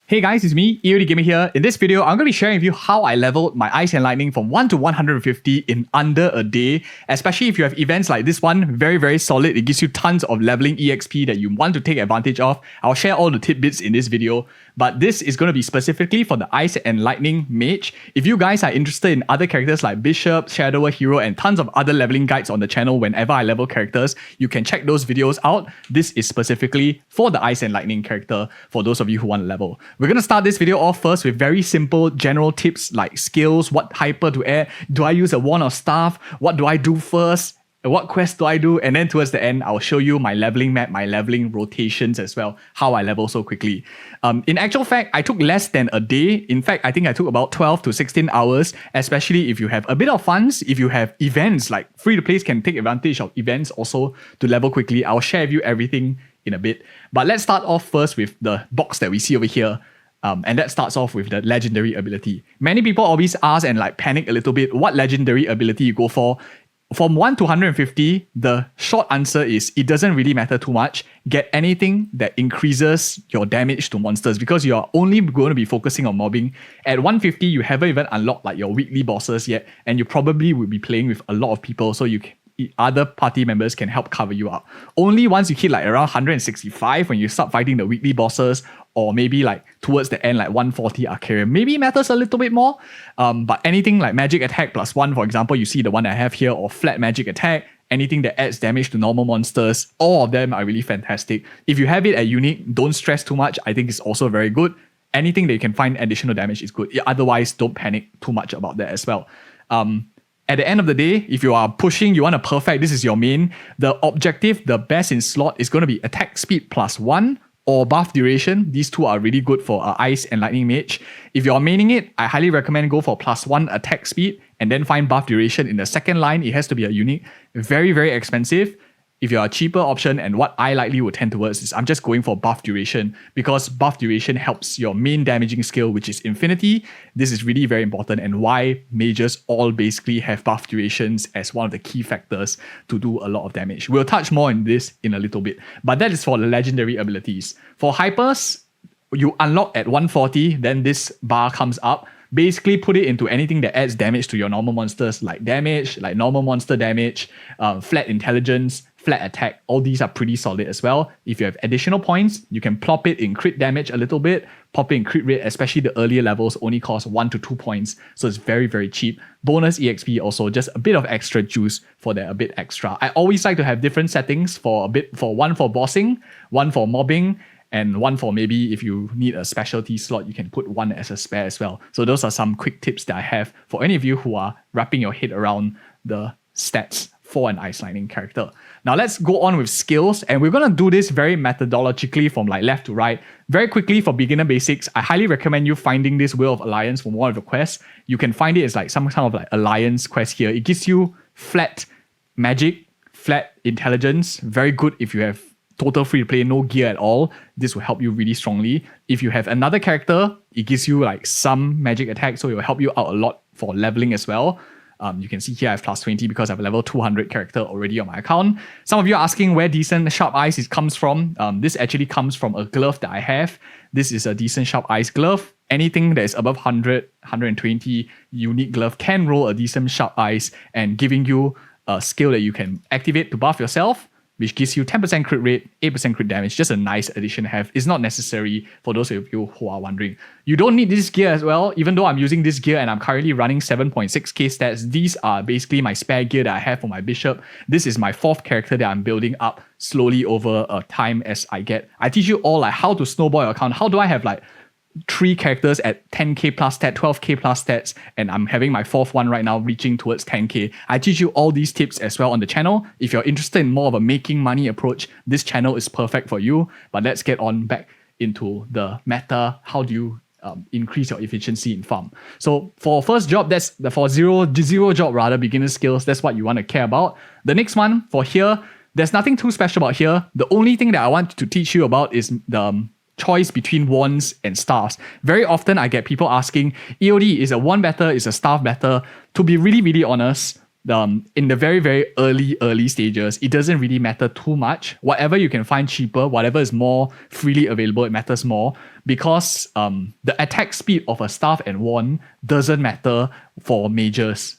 Hey guys, it's me, EODGamer here. In this video, I'm going to be sharing with you how I leveled my Ice and Lightning from 1 to 150 in under a day. Especially if you have events like this one, very solid. It gives you tons of leveling EXP that you want to take advantage of. I'll share all the tidbits in this video, but this is going to be specifically for the Ice and Lightning Mage. If you guys are interested in other characters like Bishop, Shadower, Hero, and tons of other leveling guides on the channel whenever I level characters, you can check those videos out. This is specifically for the Ice and Lightning character for those of you who want to level. We're going to start this video off first with very simple general tips like skills, what hyper to add, do I use a wand or staff, what do I do first, what quest do I do, and then towards the end, I'll show you my leveling map, my leveling rotations as well, how I level so quickly. In actual fact, I took less than a day. In fact, I think I took about 12 to 16 hours, especially if you have a bit of funds, if you have events, like free-to-plays can take advantage of events also to level quickly. I'll share with you everything in a bit. But let's start off first with the box that we see over here. And that starts off with the legendary ability. Many people always ask and panic a little bit what legendary ability you go for. From 1 to 150, the short answer is it doesn't really matter too much. Get anything that increases your damage to monsters because you are only going to be focusing on mobbing. At 150, you haven't even unlocked your weekly bosses yet, and you probably will be playing with a lot of people, so other party members can help cover you up. Only once you hit around 165 when you start fighting the weekly bosses, or maybe towards the end 140 Arcarium, maybe matters a little bit more. But anything like magic attack +1, for example, you see the one I have here, or flat magic attack, anything that adds damage to normal monsters, all of them are really fantastic. If you have it at unique, don't stress too much. I think it's also very good. Anything that you can find additional damage is good. Otherwise, don't panic too much about that as well. At the end of the day, if you are pushing, you want to perfect, this is your main, the objective, the best in slot is going to be attack speed +1 or buff duration. These two are really good for Ice and Lightning Mage. If you're maining it, I highly recommend go for +1 attack speed and then find buff duration in the second line. It has to be a unique, very expensive. If you're a cheaper option, and what I likely would tend towards is I'm just going for buff duration because buff duration helps your main damaging skill, which is infinity. This is really very important and why mages all basically have buff durations as one of the key factors to do a lot of damage. We'll touch more on this in a little bit, but that is for the legendary abilities. For hypers, you unlock at 140, then this bar comes up. Basically put it into anything that adds damage to your normal monsters, like damage, like normal monster damage, flat intelligence, flat attack. All these are pretty solid as well. If you have additional points, you can plop it in crit damage a little bit, pop it in crit rate, especially the earlier levels only cost 1 to 2 points. So it's very cheap. Bonus EXP also, just a bit of extra juice for that, a bit extra. I always like to have different settings for one for bossing, one for mobbing, and one for maybe if you need a specialty slot, you can put one as a spare as well. So those are some quick tips that I have for any of you who are wrapping your head around the stats for an Ice Lightning character. Now let's go on with skills, and we're going to do this very methodologically from left to right. Very quickly for beginner basics, I highly recommend you finding this Wheel of Alliance from one of the quests. You can find it as some kind of alliance quest here. It gives you flat magic, flat intelligence, very good if you have total free to play, no gear at all. This will help you really strongly. If you have another character, it gives you some magic attack, so it will help you out a lot for leveling as well. You can see here I have +20 because I have a level 200 character already on my account. Some of you are asking where decent sharp eyes comes from. This actually comes from a glove that I have. This is a decent sharp eyes glove. Anything that is above 100, 120 unique glove can roll a decent sharp eyes and giving you a skill that you can activate to buff yourself, which gives you 10% crit rate, 8% crit damage. Just a nice addition to have. It's not necessary for those of you who are wondering. You don't need this gear as well, even though I'm using this gear and I'm currently running 7.6k stats. These are basically my spare gear that I have for my bishop. This is my 4th character that I'm building up slowly over time as I get. I teach you all how to snowball your account. How do I have 3 characters at 10k plus stat, 12k plus stats, and I'm having my 4th one right now reaching towards 10k. I teach you all these tips as well on the channel. If you're interested in more of a making money approach, this channel is perfect for you. But let's get on back into the meta. How do you increase your efficiency in farm? So for first job, that's for zero job rather, beginner skills, that's what you want to care about. The next one for here, there's nothing too special about here. The only thing that I want to teach you about is the choice between wands and staffs. Very often I get people asking, EOD, is a wand better, is a staff better? To be really honest, in the very, very early stages, it doesn't really matter too much. Whatever you can find cheaper, whatever is more freely available, it matters more because the attack speed of a staff and wand doesn't matter for mages.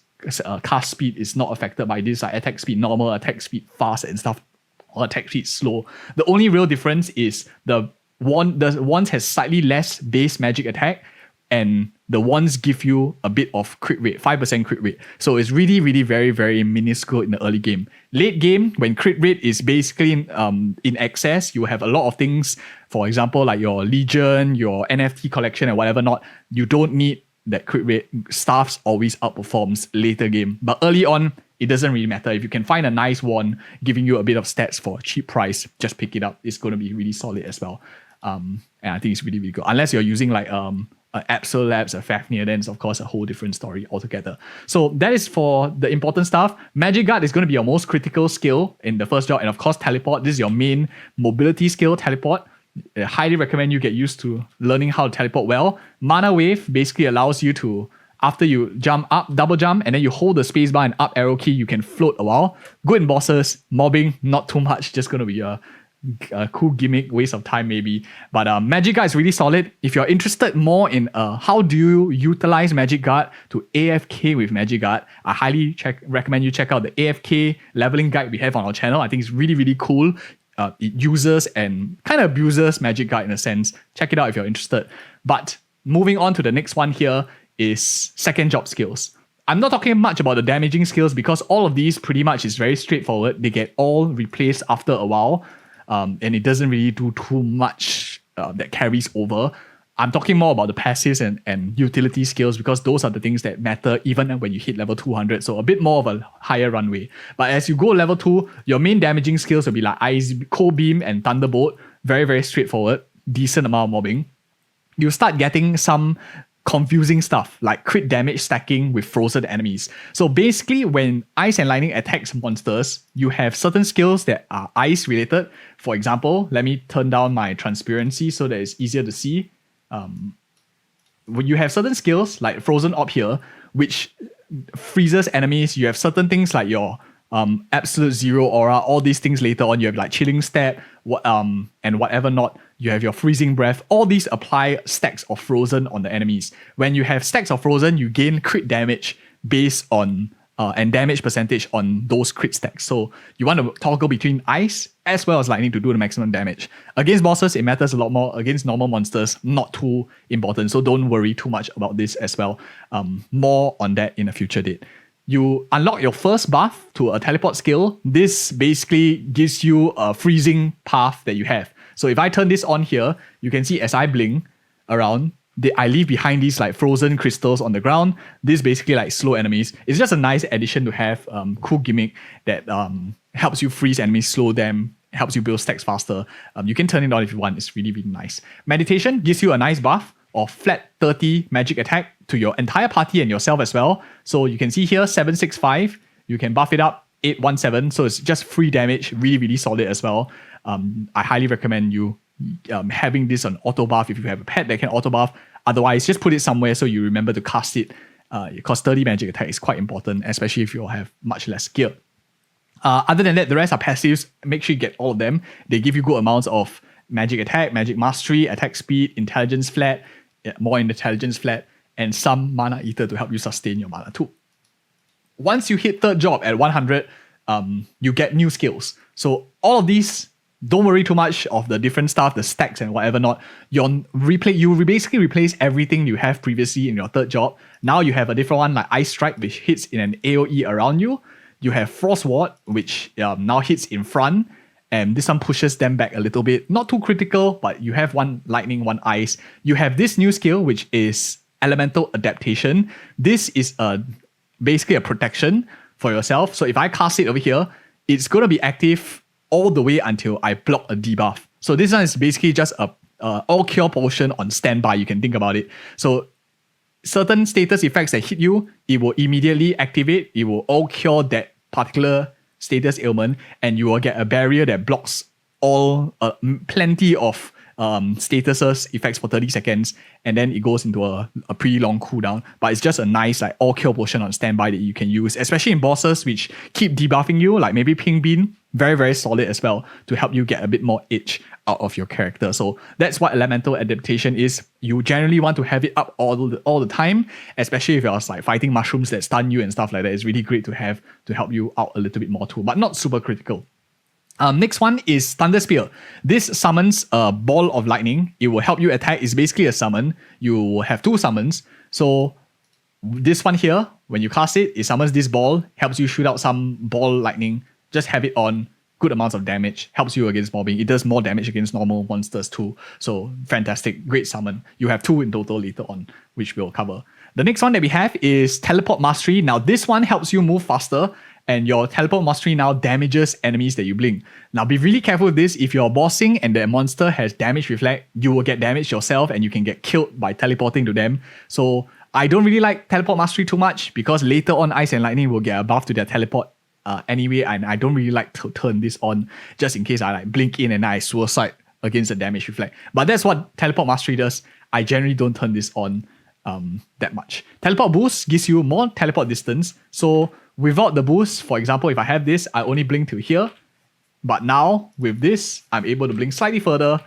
Cast speed is not affected by this, like attack speed normal, attack speed fast and stuff, or attack speed slow. The only real difference is the wands has slightly less base magic attack, and the wands give you a bit of crit rate, 5% crit rate. So it's really, really very, very minuscule in the early game. Late game, when crit rate is basically in excess, you have a lot of things, for example, like your Legion, your NFT collection and whatever not, you don't need that crit rate. Staffs always outperforms later game. But early on, it doesn't really matter. If you can find a nice wand giving you a bit of stats for a cheap price, just pick it up. It's going to be really solid as well. And I think it's really, really good. Unless you're using like Absol Labs, a Fafnir, then it's of course a whole different story altogether. So that is for the important stuff. Magic Guard is going to be your most critical skill in the first job, and of course Teleport. This is your main mobility skill, Teleport. I highly recommend you get used to learning how to teleport well. Mana Wave basically allows you to, after you jump up, double jump, and then you hold the spacebar and up arrow key, you can float a while. Good in bosses, mobbing, not too much, just going to be a cool gimmick, waste of time maybe. But Magic Guard is really solid. If you're interested more in how do you utilize Magic Guard to AFK with Magic Guard, I highly recommend you check out the AFK leveling guide we have on our channel. I think it's really, really cool. It uses and kind of abuses Magic Guard in a sense. Check it out if you're interested. But moving on to the next one here is second job skills. I'm not talking much about the damaging skills because all of these pretty much is very straightforward. They get all replaced after a while. And it doesn't really do too much that carries over. I'm talking more about the passives and utility skills because those are the things that matter even when you hit level 200. So a bit more of a higher runway. But as you go level 2, your main damaging skills will be like Ice, Cold Beam and Thunderbolt. Very, very straightforward. Decent amount of mobbing. You start getting some confusing stuff like crit damage stacking with frozen enemies. So basically when Ice and Lightning attacks monsters, you have certain skills that are ice related. For example, let me turn down my transparency so that it's easier to see. When you have certain skills like Frozen Orb here, which freezes enemies, you have certain things like your Absolute Zero Aura, all these things later on. You have like Chilling Step, and whatever not. You have your Freezing Breath. All these apply stacks of Frozen on the enemies. When you have stacks of Frozen, you gain crit damage based on and damage percentage on those crit stacks. So you want to toggle between Ice as well as Lightning to do the maximum damage. Against bosses, it matters a lot more. Against normal monsters, not too important. So don't worry too much about this as well. More on that in a future date. You unlock your first buff to a teleport skill. This basically gives you a freezing path that you have. So if I turn this on here, you can see as I blink around, I leave behind these like frozen crystals on the ground. This basically like slow enemies. It's just a nice addition to have. Cool gimmick that helps you freeze enemies, slow them, helps you build stacks faster. You can turn it on if you want. It's really, really nice. Meditation gives you a nice buff of flat 30 magic attack to your entire party and yourself as well. So you can see here 765. You can buff it up 817. So it's just free damage. Really, really solid as well. I highly recommend you having this on auto buff if you have a pet that can auto buff. Otherwise, just put it somewhere so you remember to cast it. Because 30 magic attack is quite important, especially if you have much less gear. Other than that, the rest are passives. Make sure you get all of them. They give you good amounts of magic attack, magic mastery, attack speed, intelligence flat, more intelligence flat, and some mana ether to help you sustain your mana too. Once you hit third job at 100, you get new skills. So all of these, don't worry too much of the different stuff, the stacks and whatever not. You basically replace everything you have previously in your third job. Now you have a different one like Ice Strike, which hits in an AoE around you. You have Frost Ward, which now hits in front. And this one pushes them back a little bit. Not too critical, but you have one lightning, one ice. You have this new skill, which is Elemental Adaptation. This is basically a protection for yourself. So if I cast it over here, it's going to be active all the way until I block a debuff. So this one is basically just a all cure potion on standby. You can think about it. So certain status effects that hit you, it will immediately activate. It will all cure that particular status ailment, and you will get a barrier that blocks all plenty of statuses, effects for 30 seconds, and then it goes into a pretty long cooldown. But it's just a nice like all kill potion on standby that you can use, especially in bosses which keep debuffing you, like maybe Ping Bean. Very, very solid as well to help you get a bit more itch out of your character. So that's what elemental adaptation is. You generally want to have it up all the time, especially if you're like fighting mushrooms that stun you and stuff like that. It's really great to have to help you out a little bit more too, but not super critical. Next one is Thunder Spear. This summons a ball of lightning. It will help you attack. It's basically a summon. You have 2 summons. So this one here, when you cast it, it summons this ball, helps you shoot out some ball lightning. Just have it on, good amounts of damage, helps you against mobbing. It does more damage against normal monsters too. So fantastic, great summon. You have 2 in total later on, which we'll cover. The next one that we have is Teleport Mastery. Now this one helps you move faster, and your Teleport Mastery now damages enemies that you blink. Now be really careful with this. If you're bossing and the monster has damage reflect, you will get damaged yourself and you can get killed by teleporting to them. So I don't really like Teleport Mastery too much because later on Ice and Lightning will get a buff to their teleport anyway, and I don't really like to turn this on just in case I like blink in and I suicide against the damage reflect. But that's what Teleport Mastery does. I generally don't turn this on that much. Teleport Boost gives you more teleport distance. So without the boost, for example, if I have this, I only blink to here. But now with this, I'm able to blink slightly further.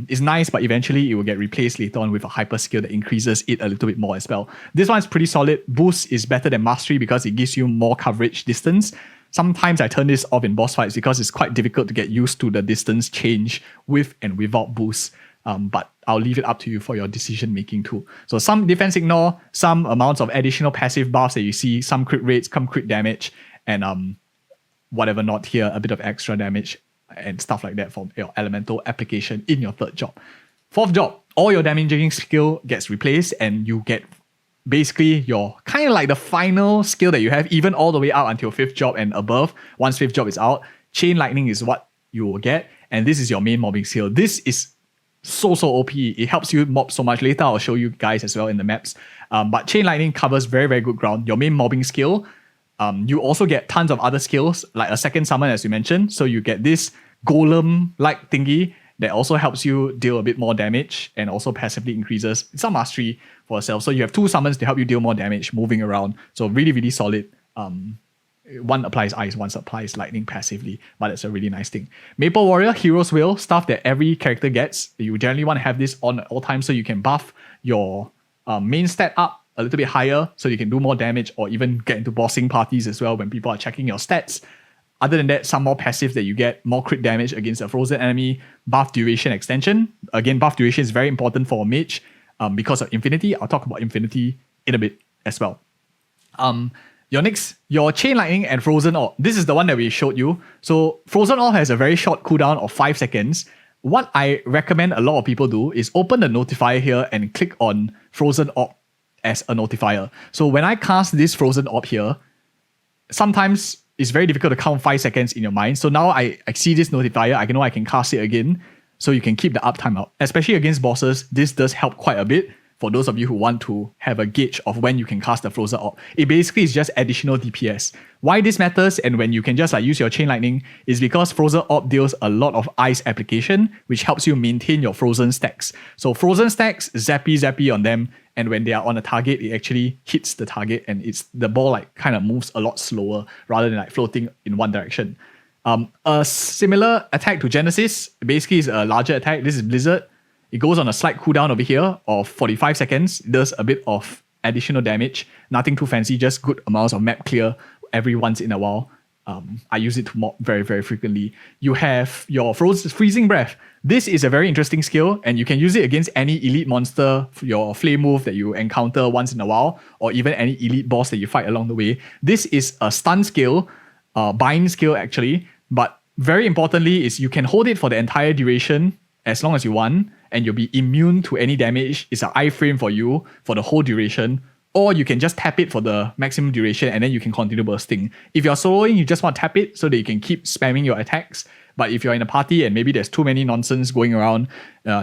It's nice, but eventually it will get replaced later on with a hyper skill that increases it a little bit more as well. This one's pretty solid. Boost is better than Mastery because it gives you more coverage distance. Sometimes I turn this off in boss fights because it's quite difficult to get used to the distance change with and without boost. But I'll leave it up to you for your decision making too. So some defense ignore, some amounts of additional passive buffs that you see, some crit rates, some crit damage, and whatever not here, a bit of extra damage and stuff like that for your elemental application in your 3rd job. 4th job, all your damaging skill gets replaced and you get basically your kind of like the final skill that you have, even all the way out until 5th job and above. Once 5th job is out, Chain Lightning is what you will get, and this is your main mobbing skill. This is so OP. It helps you mob so much. Later I'll show you guys as well in the maps. But Chain Lightning covers very, very good ground. Your main mobbing skill. You also get tons of other skills, like a 2nd summon as we mentioned. So you get this golem-like thingy that also helps you deal a bit more damage and also passively increases some mastery for yourself. So you have 2 summons to help you deal more damage moving around. So really, really solid. One applies ice, one applies lightning passively, but it's a really nice thing. Maple Warrior, Hero's Will, stuff that every character gets. You generally want to have this on at all times so you can buff your main stat up a little bit higher so you can do more damage or even get into bossing parties as well when people are checking your stats. Other than that, some more passive that you get, more crit damage against a frozen enemy, buff duration extension. Again, buff duration is very important for a mage because of Infinity. I'll talk about Infinity in a bit as well. Your Chain Lightning and Frozen Orb. This is the one that we showed you. So Frozen Orb has a very short cooldown of 5 seconds. What I recommend a lot of people do is open the notifier here and click on Frozen Orb as a notifier. So when I cast this Frozen Orb here, sometimes it's very difficult to count 5 seconds in your mind. So now I see this notifier, I know I can cast it again. So you can keep the uptime up. Especially against bosses, this does help quite a bit. For those of you who want to have a gauge of when you can cast the Frozen Orb. It basically is just additional DPS. Why this matters and when you can just like use your Chain Lightning is because Frozen Orb deals a lot of ice application, which helps you maintain your frozen stacks. So frozen stacks, zappy on them, and when they are on a target, it actually hits the target and the ball like kind of moves a lot slower rather than like floating in one direction. A similar attack to Genesis basically is a larger attack. This is Blizzard. It goes on a slight cooldown over here of 45 seconds. It does a bit of additional damage. Nothing too fancy, just good amounts of map clear every once in a while. I use it to mob very, very frequently. You have your Freezing Breath. This is a very interesting skill, and you can use it against any elite monster, your flame move that you encounter once in a while, or even any elite boss that you fight along the way. This is a stun skill, bind skill actually, but very importantly is you can hold it for the entire duration as long as you want, and you'll be immune to any damage. It's an iframe for you for the whole duration, or you can just tap it for the maximum duration and then you can continue bursting. If you're soloing, you just want to tap it so that you can keep spamming your attacks. But if you're in a party and maybe there's too many nonsense going around,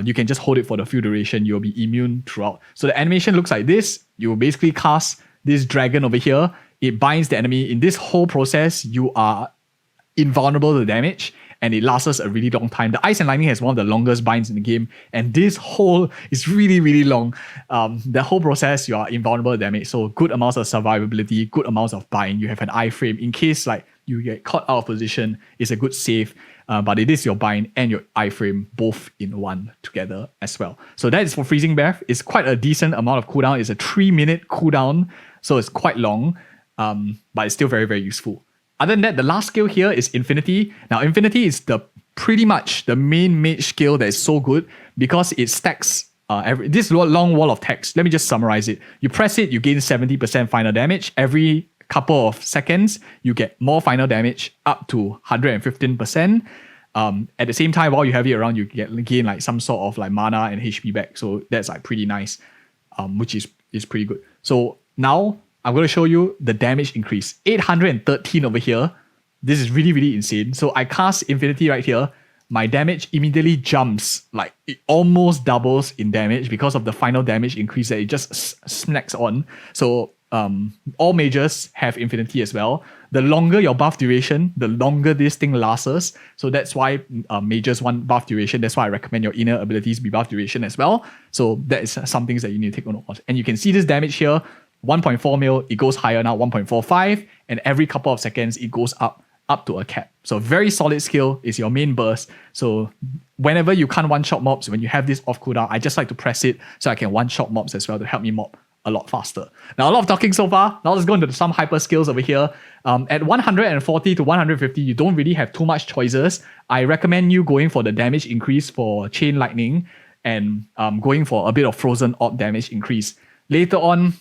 you can just hold it for the full duration. You'll be immune throughout. So the animation looks like this. You basically cast this dragon over here. It binds the enemy. In this whole process, you are invulnerable to damage. and it lasts us a really long time. The Ice and Lightning has one of the longest binds in the game, and this whole is really, really long. The whole process, you are invulnerable to damage, so good amounts of survivability, good amounts of bind. You have an iframe in case like you get caught out of position. It's a good save, but it is your bind and your iframe both in one together as well. So that is for Freezing Breath. It's quite a decent amount of cooldown. It's a 3-minute cooldown, so it's quite long, but it's still very, very useful. Other than that, the last skill here is Infinity. Now, Infinity is pretty much the main mage skill that is so good because it stacks this long wall of text. Let me just summarize it. You press it, you gain 70% final damage. Every couple of seconds, you get more final damage up to 115%. At the same time, while you have it around, you gain like some sort of like mana and HP back. So that's like pretty nice, which is pretty good. So now I'm going to show you the damage increase. 813 over here. This is really, really insane. So I cast Infinity right here. My damage immediately jumps, like it almost doubles in damage because of the final damage increase that it just snacks on. So all mages have Infinity as well. The longer your buff duration, the longer this thing lasts. So that's why mages want buff duration. That's why I recommend your inner abilities be buff duration as well. So that is some things that you need to take note of. And you can see this damage here. 1.4 mil, it goes higher now, 1.45, and every couple of seconds it goes up to a cap. So very solid skill is your main burst. So whenever you can't one-shot mobs, when you have this off cooldown, I just like to press it so I can one-shot mobs as well to help me mob a lot faster. Now, a lot of talking so far. Now let's go into some hyper skills over here. At 140 to 150, you don't really have too much choices. I recommend you going for the damage increase for Chain Lightning and going for a bit of Frozen Orb damage increase. Later on,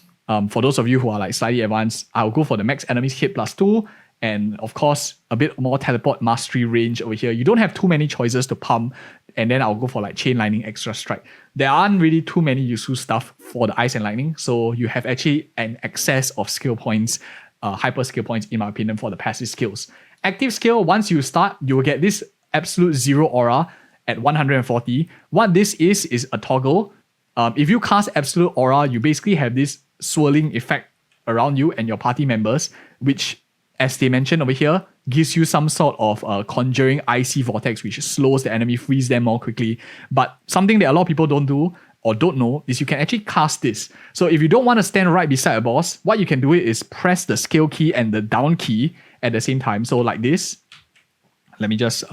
for those of you who are like slightly advanced, I'll go for the max enemies hit +2, and of course, a bit more teleport mastery range over here. You don't have too many choices to pump, and then I'll go for like Chain Lightning Extra Strike. There aren't really too many useful stuff for the Ice and Lightning, so you have actually an excess of skill points, hyper skill points in my opinion for the passive skills. Active skill, once you start, you will get this absolute zero aura at 140. What this is a toggle. If you cast absolute aura, you basically have this swirling effect around you and your party members, which, as they mentioned over here, gives you some sort of conjuring icy vortex, which slows the enemy, frees them more quickly. But something that a lot of people don't do or don't know is you can actually cast this. So if you don't want to stand right beside a boss, what you can do is press the skill key and the down key at the same time. So like this. Let me just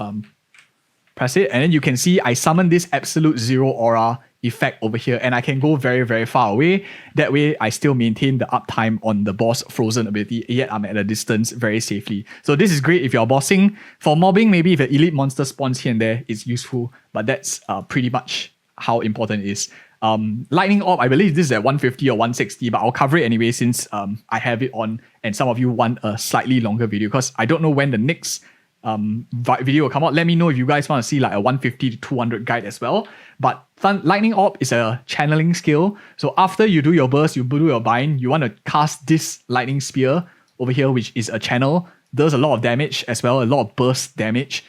press it, and then you can see I summon this absolute zero aura effect over here, and I can go very, very far away. That way, I still maintain the uptime on the boss frozen ability, yet I'm at a distance very safely. So this is great if you're bossing. For mobbing, maybe if an elite monster spawns here and there, it's useful, but that's pretty much how important it is. Lightning Orb, I believe this is at 150 or 160, but I'll cover it anyway since I have it on, and some of you want a slightly longer video, because I don't know when the next video will come out. Let me know if you guys want to see like a 150 to 200 guide as well. But Lightning Orb is a channeling skill. So after you do your burst, you do your bind, you want to cast this lightning spear over here, which is a channel. Does a lot of damage as well, a lot of burst damage.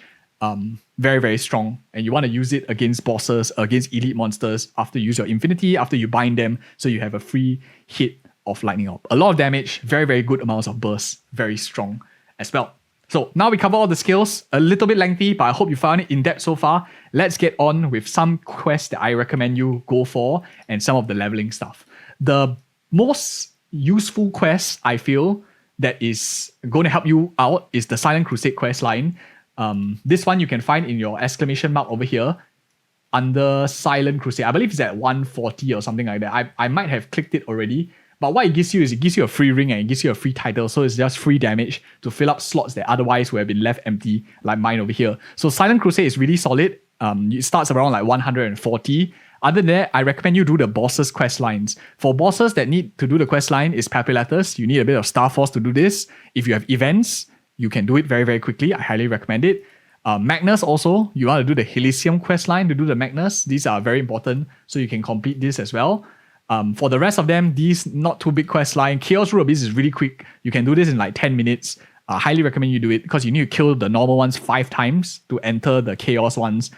Very, very strong. And you want to use it against bosses, against elite monsters, after you use your Infinity, after you bind them, so you have a free hit of Lightning Orb. A lot of damage, very, very good amounts of burst, very strong as well. So now we cover all the skills, a little bit lengthy, but I hope you found it in-depth so far. Let's get on with some quests that I recommend you go for and some of the leveling stuff. The most useful quest I feel that is going to help you out is the Silent Crusade quest line. This one you can find in your exclamation mark over here under Silent Crusade. I believe it's at 140 or something like that. I might have clicked it already. But what it gives you is it gives you a free ring and it gives you a free title. So it's just free damage to fill up slots that otherwise would have been left empty, like mine over here. So Silent Crusade is really solid. It starts around like 140. Other than that, I recommend you do the bosses quest lines. For bosses that need to do the quest line is Papulatus. You need a bit of Star Force to do this. If you have events, you can do it very, very quickly. I highly recommend it. Magnus also, you want to do the Helisium quest line to do the Magnus. These are very important, so you can complete this as well. For the rest of them, these not too big quest line. Chaos Root Abyss is really quick. You can do this in like 10 minutes. Highly recommend you do it because you need to kill the normal ones 5 times to enter the chaos ones.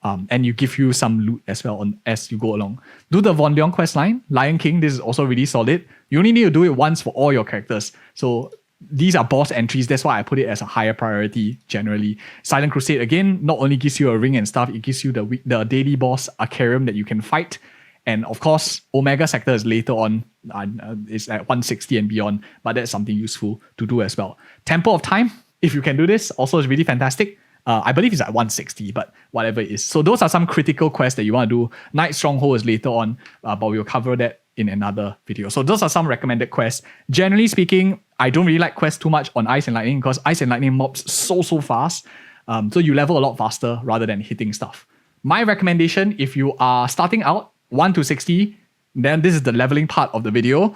And you give you some loot as well as you go along. Do the Von Leon quest line. Lion King, this is also really solid. You only need to do it once for all your characters. So these are boss entries. That's why I put it as a higher priority generally. Silent Crusade, again, not only gives you a ring and stuff, it gives you the daily boss Arcarium that you can fight. And of course, Omega Sector is later on. It's at 160 and beyond, but that's something useful to do as well. Temple of Time, if you can do this, also is really fantastic. I believe it's at 160, but whatever it is. So those are some critical quests that you want to do. Night Stronghold is later on, but we'll cover that in another video. So those are some recommended quests. Generally speaking, I don't really like quests too much on Ice and Lightning because Ice and Lightning mobs so fast. So you level a lot faster rather than hitting stuff. My recommendation, if you are starting out 1 to 60, then this is the leveling part of the video.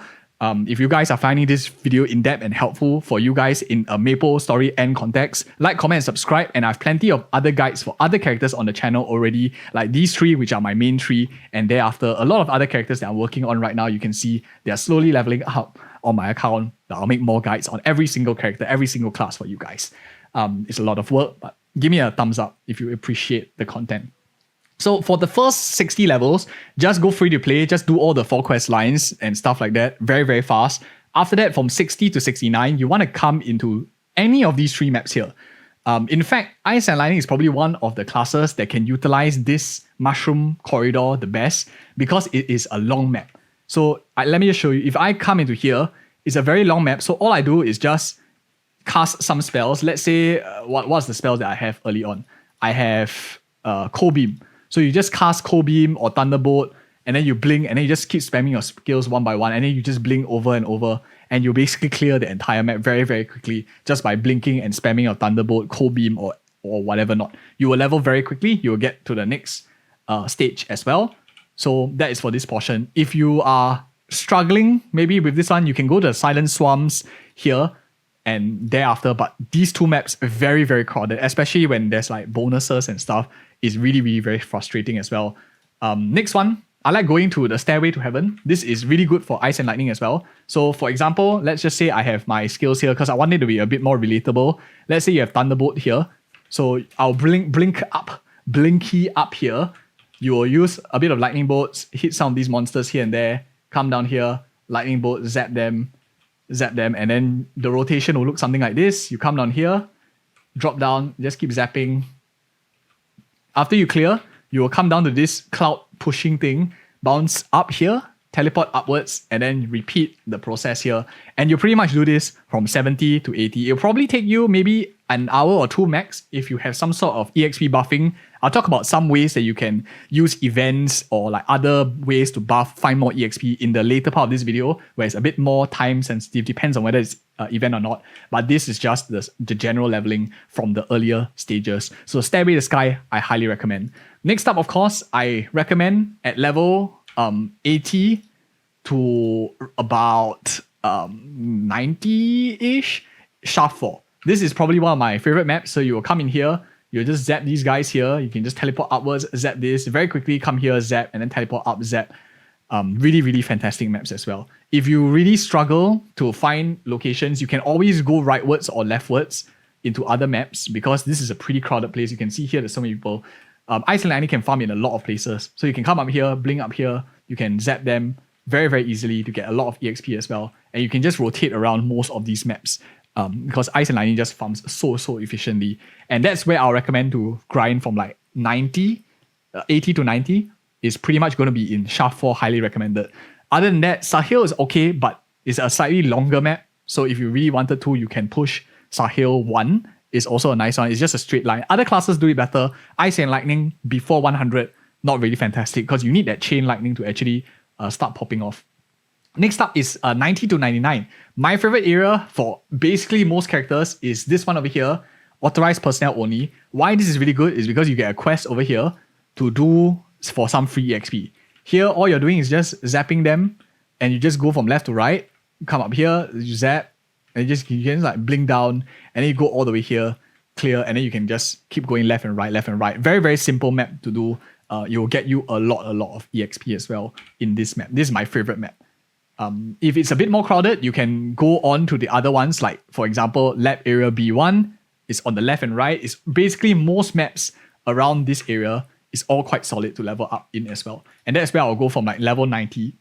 If you guys are finding this video in-depth and helpful for you guys in a MaplestoryN context, like, comment, and subscribe. And I have plenty of other guides for other characters on the channel already, like these 3, which are my main 3. And thereafter, a lot of other characters that I'm working on right now, you can see they are slowly leveling up on my account. I'll make more guides on every single character, every single class for you guys. It's a lot of work, but give me a thumbs up if you appreciate the content. So for the first 60 levels, just go free to play, just do all the 4 quest lines and stuff like that very fast. After that, from 60 to 69, you want to come into any of these 3 maps here. In fact, Ice and Lightning is probably one of the classes that can utilize this mushroom corridor the best because it is a long map. So let me just show you. If I come into here, it's a very long map. So all I do is just cast some spells. Let's say, what's the spells that I have early on? I have Cold Beam. So you just cast Cold Beam or Thunderbolt, and then you blink, and then you just keep spamming your skills one by one, and then you just blink over and over, and you basically clear the entire map very quickly just by blinking and spamming your Thunderbolt, Cold Beam, or whatever not. You will level very quickly. You will get to the next stage as well. So that is for this portion. If you are struggling maybe with this one, you can go to Silent Swamps here and thereafter, but these 2 maps are very crowded, especially when there's like bonuses and stuff. Is really very frustrating as well. Next one, I like going to the Stairway to Heaven. This is really good for Ice and Lightning as well. So for example, let's just say I have my skills here because I want it to be a bit more relatable. Let's say you have Thunderbolt here. So I'll blinky up here. You will use a bit of Lightning Bolts, hit some of these monsters here and there, come down here, Lightning Bolt, zap them, and then the rotation will look something like this. You come down here, drop down, just keep zapping. After you clear, you will come down to this cloud pushing thing, bounce up here, teleport upwards, and then repeat the process here. And you pretty much do this from 70 to 80. It'll probably take you maybe an hour or 2 max if you have some sort of EXP buffing. I'll talk about some ways that you can use events or like other ways to find more EXP in the later part of this video, where it's a bit more time sensitive, depends on whether it's event or not. But this is just the general leveling from the earlier stages. So Stairway to Sky, I highly recommend. Next up, of course, I recommend at level 80 to about 90-ish, Shaft 4. This is probably one of my favorite maps. So you will come in here, you'll just zap these guys here. You can just teleport upwards, zap this, very quickly come here, zap, and then teleport up, zap. Really fantastic maps as well. If you really struggle to find locations, you can always go rightwards or leftwards into other maps because this is a pretty crowded place. You can see here there's so many people. Ice and Lightning can farm in a lot of places. So you can come up here, blink up here, you can zap them very easily to get a lot of EXP as well. And you can just rotate around most of these maps because Ice and Lightning just farms so efficiently. And that's where I'll recommend to grind from like 80 to 90 is pretty much going to be in Shaft 4, highly recommended. Other than that, Sahil is okay, but it's a slightly longer map. So if you really wanted to, you can push Sahil 1. It's also a nice one. It's just a straight line. Other classes do it better. Ice and Lightning before 100, not really fantastic because you need that chain lightning to actually start popping off. Next up is 90 to 99. My favorite area for basically most characters is this one over here, authorized personnel only. Why this is really good is because you get a quest over here to do for some free EXP. Here, all you're doing is just zapping them, and you just go from left to right. Come up here, you zap, and you can just like blink down, and then you go all the way here, clear, and then you can just keep going left and right. Very simple map to do. It will get you a lot of EXP as well in this map. This is my favorite map. If it's a bit more crowded, you can go on to the other ones, like for example, Lab Area B1 is on the left and right. It's basically most maps around this area is all quite solid to level up in as well. And that's where I'll go from like level 90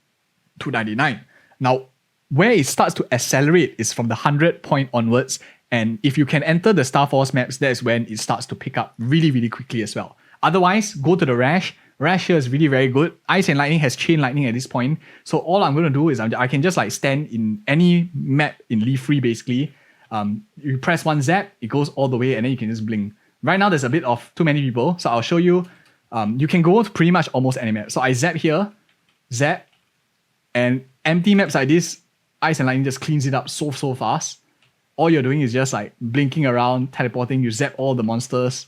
to 99. Now, Where it starts to accelerate is from the 100 point onwards. And if you can enter the Star Force maps, that's when it starts to pick up really, really quickly as well. Otherwise, go to the Rash. Rash here is really very good. Ice and Lightning has Chain Lightning at this point. So all I'm going to do is I can just like stand in any map in Leaf Free basically. You press one zap, it goes all the way, and then you can just blink. Right now, there's a bit of too many people. So I'll show you. You can go to pretty much almost any map. So I zap here, zap, and empty maps like this, Ice and Lightning just cleans it up so fast. All you're doing is just like blinking around, teleporting, you zap all the monsters.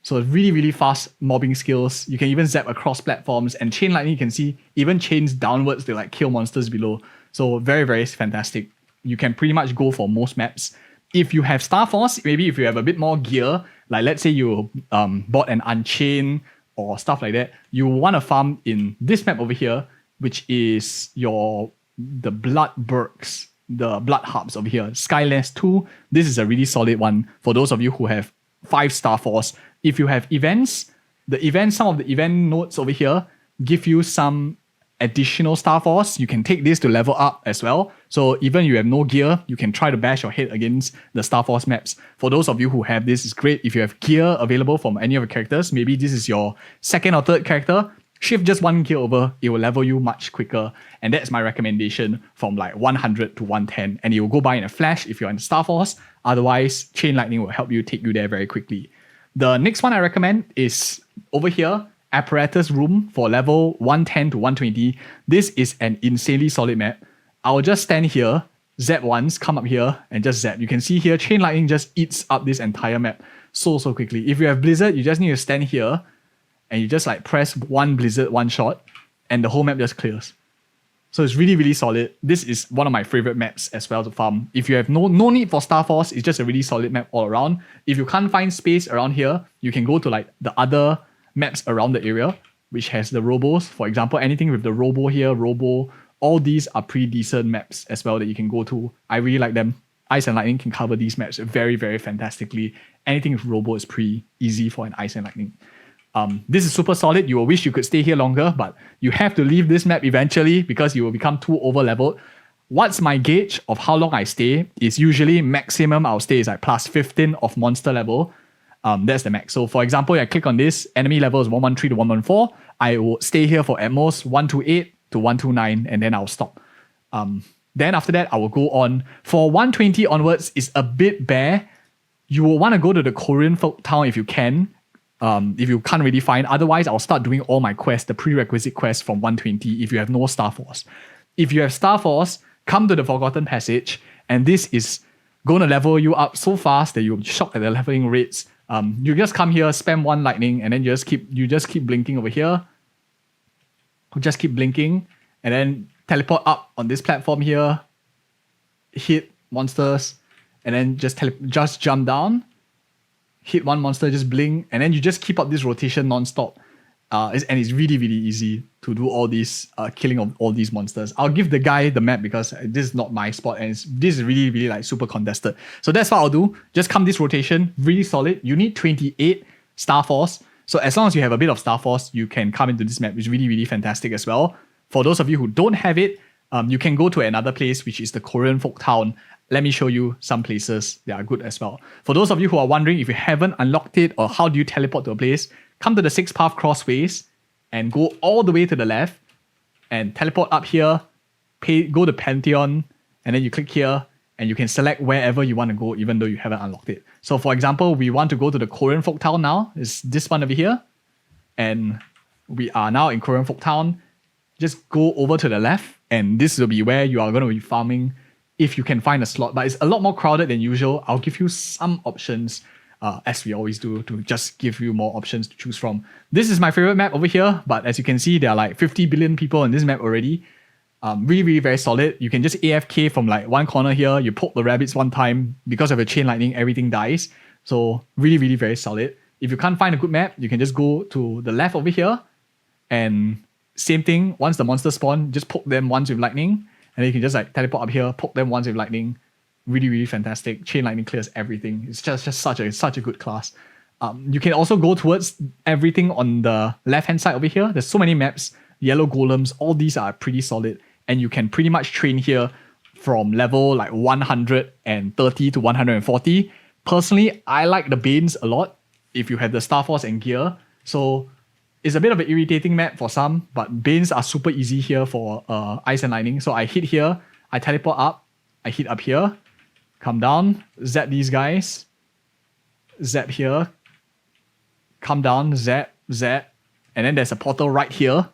So really, really fast mobbing skills. You can even zap across platforms, and Chain Lightning you can see even chains downwards to like kill monsters below. So very, very fantastic. You can pretty much go for most maps. If you have Star Force, maybe if you have a bit more gear, like let's say you bought an Unchain or stuff like that, you want to farm in this map over here, which is the Blood Bergs, the Blood Hubs over here. Skyless 2, this is a really solid one for those of you who have 5 Star Force. If you have events, some of the event nodes over here give you some additional Star Force. You can take this to level up as well. So even you have no gear, you can try to bash your head against the Star Force maps. For those of you who have this, it's great. If you have gear available from any of the characters, maybe this is your second or third character, shift just one gear over, it will level you much quicker. And that's my recommendation from like 100 to 110. And it will go by in a flash if you're in Star Force. Otherwise, Chain Lightning will help you take you there very quickly. The next one I recommend is over here, Apparatus Room for level 110 to 120. This is an insanely solid map. I'll just stand here, zap once, come up here, and just zap. You can see here, Chain Lightning just eats up this entire map so quickly. If you have Blizzard, you just need to stand here, and you just like press one Blizzard, one shot, and the whole map just clears. So it's really, really solid. This is one of my favorite maps as well to farm. If you have no need for Star Force, it's just a really solid map all around. If you can't find space around here, you can go to like the other maps around the area, which has the robos. For example, anything with the robo here, robo, all these are pretty decent maps as well that you can go to. I really like them. Ice and Lightning can cover these maps very, very fantastically. Anything with robo is pretty easy for an Ice and Lightning. This is super solid. You will wish you could stay here longer, but you have to leave this map eventually because you will become too over leveled. What's my gauge of how long I stay is usually maximum I'll stay is like plus 15 of monster level. That's the max. So for example, I click on this, enemy level is 113 to 114. I will stay here for at most 128 to 129, and then I'll stop. Then after that, I will go on. For 120 onwards, it's a bit bare. You will want to go to the Korean folk town if you can. If you can't really find, otherwise I'll start doing all my quests, the prerequisite quests from 120 if you have no Star Force. If you have Star Force, come to the Forgotten Passage, and this is going to level you up so fast that you'll be shocked at the leveling rates. You just come here, spam one lightning, and then you just keep blinking over here. Just keep blinking, and then teleport up on this platform here, hit monsters, and then just jump down. Hit one monster, just blink, and then you just keep up this rotation non-stop. And it's really, really easy to do all these killing of all these monsters. I'll give the guy the map because this is not my spot, and this is really, really like super contested. So that's what I'll do. Just come this rotation, really solid. You need 28 Star Force. So as long as you have a bit of Star Force, you can come into this map, which is really, really fantastic as well. For those of you who don't have it, you can go to another place, which is the Korean folk town. Let me show you some places that are good as well. For those of you who are wondering if you haven't unlocked it or how do you teleport to a place, come to the 6 path crossways and go all the way to the left and teleport up here, go to Pantheon, and then you click here and you can select wherever you want to go even though you haven't unlocked it. So for example, we want to go to the Korean folk town now. It's this one over here. And we are now in Korean folk town. Just go over to the left and this will be where you are going to be farming if you can find a slot, but it's a lot more crowded than usual. I'll give you some options, as we always do, to just give you more options to choose from. This is my favorite map over here, but as you can see, there are like 50 billion people in this map already. Really, really very solid. You can just AFK from like one corner here, you poke the rabbits one time, because of a Chain Lightning, everything dies. So really, really very solid. If you can't find a good map, you can just go to the left over here, and same thing, once the monsters spawn, just poke them once with lightning, and then you can just like teleport up here, poke them once with lightning. Really, really fantastic. Chain Lightning clears everything. It's just such a good class. You can also go towards everything on the left-hand side over here. There's so many maps, yellow golems, all these are pretty solid. And you can pretty much train here from level like 130 to 140. Personally, I like the Banes a lot if you have the Star Force and gear. So it's a bit of an irritating map for some, but Banes are super easy here for Ice and Lightning. So I hit here, I teleport up, I hit up here, come down, zap these guys, zap here, come down, zap, zap, and then there's a portal right here.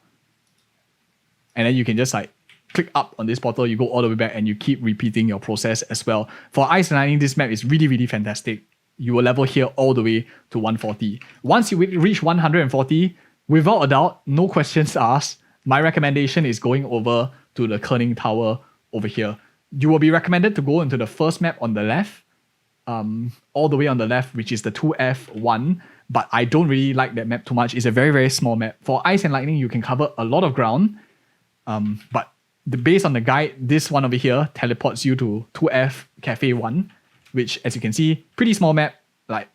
And then you can just like click up on this portal, you go all the way back and you keep repeating your process as well. For Ice and Lightning, this map is really, really fantastic. You will level here all the way to 140. Once you reach 140, without a doubt, no questions asked, my recommendation is going over to the Kerning Tower over here. You will be recommended to go into the first map on the left, all the way on the left, which is the 2F1, but I don't really like that map too much. It's a very, very small map. For Ice and Lightning, you can cover a lot of ground, but based on the guide, this one over here teleports you to 2F Cafe 1, which, as you can see, pretty small map, like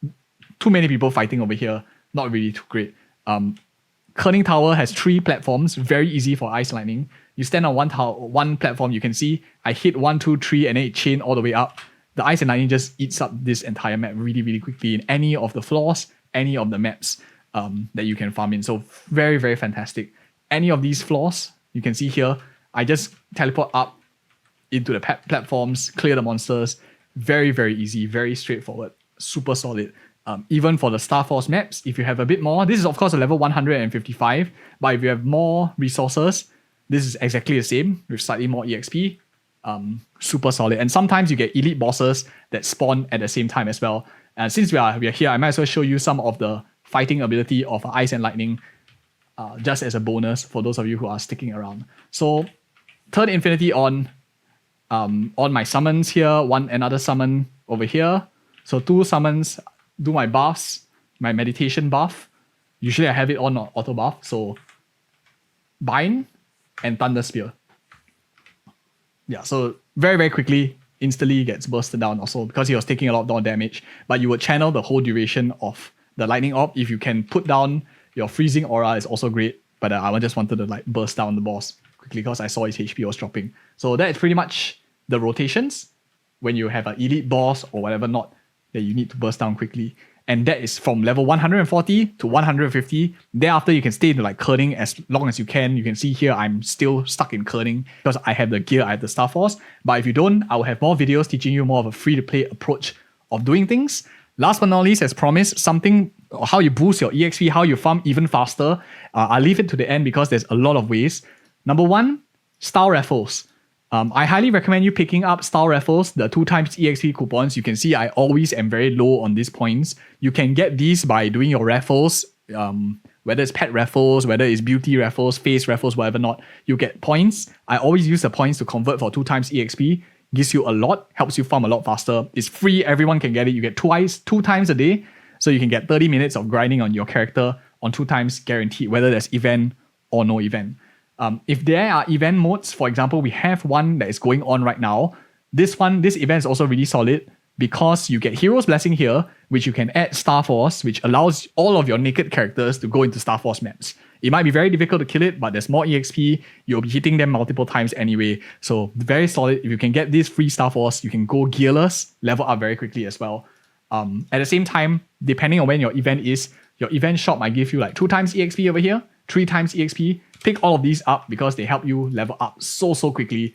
too many people fighting over here, not really too great. Kerning Tower has 3 platforms, very easy for Ice Lightning. You stand on one platform, you can see I hit 1, 2, 3, and then it chain all the way up. The Ice and Lightning just eats up this entire map really, really quickly in any of the floors, any of the maps that you can farm in. So very, very fantastic. Any of these floors, you can see here, I just teleport up into the platforms, clear the monsters. Very, very easy, very straightforward, super solid. Even for the Star Force maps, if you have a bit more, this is of course a level 155, but if you have more resources, this is exactly the same with slightly more EXP. Super solid. And sometimes you get elite bosses that spawn at the same time as well. And since we are here, I might as well show you some of the fighting ability of Ice and Lightning just as a bonus for those of you who are sticking around. So turn Infinity on my summons here, another summon over here. So 2 summons, do my buffs, my meditation buff. Usually I have it on auto buff. So Bind and Thunder Spear. Yeah, so very, very quickly, instantly gets bursted down also because he was taking a lot more damage. But you would channel the whole duration of the Lightning Orb. If you can put down your freezing aura, is also great. But I just wanted to like burst down the boss quickly because I saw his HP was dropping. So that is pretty much the rotations when you have an elite boss or whatever not that you need to burst down quickly. And that is from level 140 to 150. Thereafter, you can stay into like Kerning as long as you can. You can see here, I'm still stuck in Kerning because I have the gear, I have the Star Force. But if you don't, I will have more videos teaching you more of a free-to-play approach of doing things. Last but not least, as promised, something how you boost your EXP, how you farm even faster. I'll leave it to the end because there's a lot of ways. Number 1, style raffles. I highly recommend you picking up style raffles, the 2x EXP coupons. You can see I always am very low on these points. You can get these by doing your raffles, whether it's pet raffles, whether it's beauty raffles, face raffles, whatever not. You get points. I always use the points to convert for 2x EXP. Gives you a lot, helps you farm a lot faster. It's free, everyone can get it. You get 2 times a day. So you can get 30 minutes of grinding on your character on 2 times guaranteed, whether there's event or no event. If there are event modes, for example, we have one that is going on right now. This event is also really solid because you get Hero's Blessing here, which you can add Star Force, which allows all of your naked characters to go into Star Force maps. It might be very difficult to kill it, but there's more EXP. You'll be hitting them multiple times anyway. So very solid. If you can get this free Star Force, you can go gearless, level up very quickly as well. At the same time, depending on when your event is, your event shop might give you like 2 times EXP over here, 3 times EXP. Pick all of these up because they help you level up so quickly.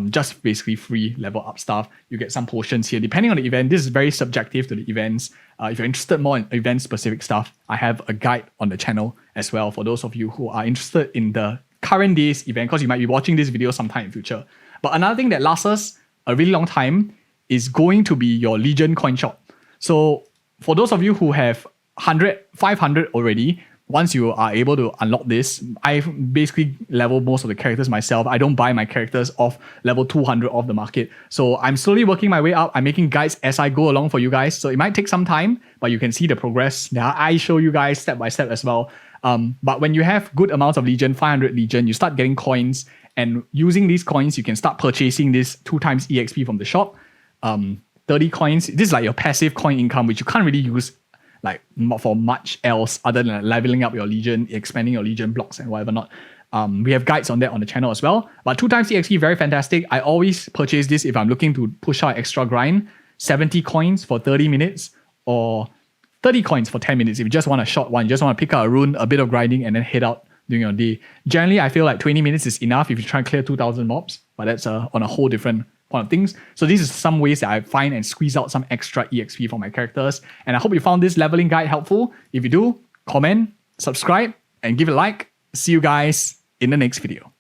Just basically free level up stuff. You get some potions here. Depending on the event, this is very subjective to the events. If you're interested more in event-specific stuff, I have a guide on the channel as well for those of you who are interested in the current day's event because you might be watching this video sometime in the future. But another thing that lasts us a really long time is going to be your Legion coin shop. So for those of you who have 500 already, once you are able to unlock this, I basically level most of the characters myself. I don't buy my characters off level 200 off the market. So I'm slowly working my way up. I'm making guides as I go along for you guys. So it might take some time, but you can see the progress. Now I show you guys step by step as well. But when you have good amounts of Legion, 500 Legion, you start getting coins. And using these coins, you can start purchasing this 2 times EXP from the shop. 30 coins. This is like your passive coin income, which you can't really use like for much else other than leveling up your Legion, expanding your Legion blocks and whatever not. We have guides on that on the channel as well. But 2 times EXP, very fantastic. I always purchase this if I'm looking to push out extra grind. 70 coins for 30 minutes or 30 coins for 10 minutes if you just want a short one. You just want to pick out a rune, a bit of grinding, and then head out during your day. Generally, I feel like 20 minutes is enough if you try and clear 2,000 mobs, but that's on a whole different point of things. So these are some ways that I find and squeeze out some extra EXP for my characters. And I hope you found this leveling guide helpful. If you do, comment, subscribe, and give it a like. See you guys in the next video.